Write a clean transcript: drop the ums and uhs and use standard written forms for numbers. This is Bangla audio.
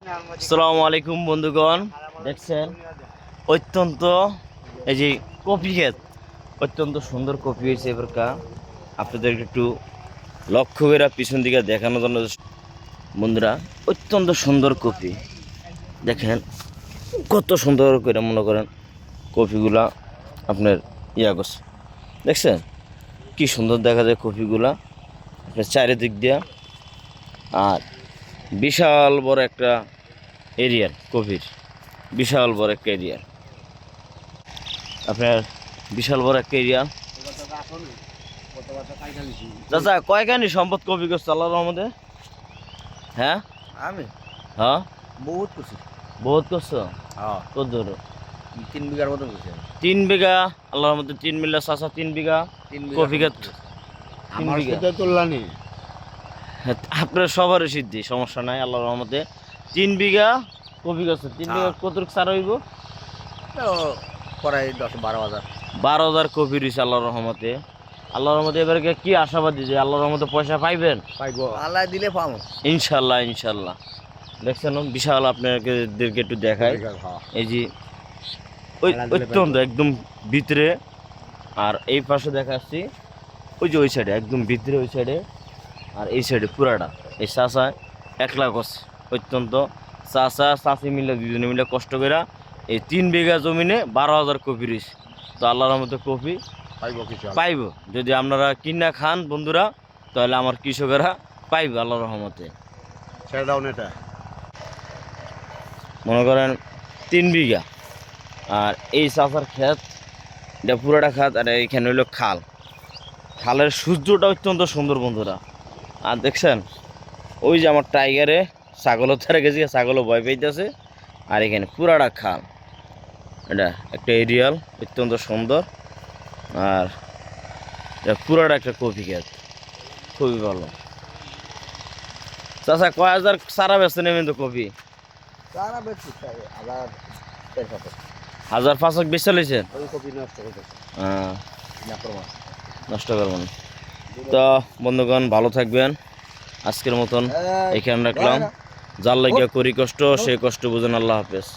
আসসালামু আলাইকুম বন্ধুগণ, দেখছেন অত্যন্ত এই যে কপি ক্ষেত, অত্যন্ত সুন্দর কপি হয়েছে এবারকার। আপনাদের একটু লক্ষ্য করে পিছন দিকে দেখানোর জন্য বন্ধুরা, অত্যন্ত সুন্দর কপি দেখেন, কত সুন্দর করে মনে করেন কপিগুলা আপনার করছে। দেখছেন কি সুন্দর দেখা যায় কপিগুলা আপনার চারিদিক দিয়া। আর বিশাল বড় একটা এরিয়ার কপির, বিশাল বড় একটা এরিয়া, আপনার বিশাল বড় একটা এরিয়া। চাচা কয়খানি সম্পদ কপি করছে আল্লাহর রহমতে? হ্যাঁ আমি হ্যাঁ বহুত করছি। বহুত করছো? হ্যাঁ, কত ধরো? 3 বিঘার মতো করছি। 3 বিঘা? আল্লাহর রহমতে 3 বিঘা চাচা, 3 বিঘা 3 কপি ক্ষেত। আমার 3 বিঘা সাথে তুললানি। আপনার সবারই সিদ্ধি, সমস্যা নাই আল্লাহর রহমতে। 3 বিঘা কপি করছে। 3 বিঘা কত সার হইব? তো প্রায় 10-12 হাজার। 12,000 কপি রয়েছে আল্লাহর রহমতে। আল্লাহর রহমতে এবারে কি আশাবাদী যে আল্লাহর রহমতে পয়সা পাইবেন? পাইবো, আল্লাহ দিলে পাবো ইনশাল্লাহ ইনশাল্লাহ। দেখছেন বিশাল, আপনাদেরকে একটু দেখাই। এই যে অত্যন্ত একদম ভিতরে, আর এই পাশে দেখাচ্ছি ওই যে ওই সাইডে একদম ভিতরে, ওই সাইডে আর এই সাইডে পুরাটা। এই চাষা 1 লাখ আছে, অত্যন্ত চাষা চাষি মিলে দুজনে মিলে কষ্ট করে এই 3 বিঘা জমিনে 12,000 কপি রয়েছে। তো আল্লাহর মতো কপি পাইব, যদি আপনারা কিনা খান বন্ধুরা, তাহলে আমার কৃষকেরা পাইব আল্লাহর রহমতে। মনে করেন 3 বিঘা, আর এই চাষার ক্ষেত, এটা পুরোটা খাত, আর এইখানে হইলো খাল। খালের সূর্যটা অত্যন্ত সুন্দর বন্ধুরা। আর দেখছেন ওই যে আমার টাইগারে ছাগলও ধরে গেছে, ছাগলও ভয় পাইতেছে। আর এখানে পুরাটা খাল, এটা একটা এরিয়াল অত্যন্ত সুন্দর। আর এটা পুরাটা একটা কপি ক্ষেত, খুবই ভালো। চাচা কয় হাজার সারা বেচতে নেবেন তো কপি? সারা বেশি আবার 1,500 বেচে লইছেন? ওই কপি নষ্ট করতে নষ্ট করবেন। তো বন্ধুগণ ভালো থাকবেন, আজকের মতন এখানে রাখলাম। যার লাগিয়া করি কষ্ট, সেই কষ্ট বুঝেন। আল্লাহ হাফেজ।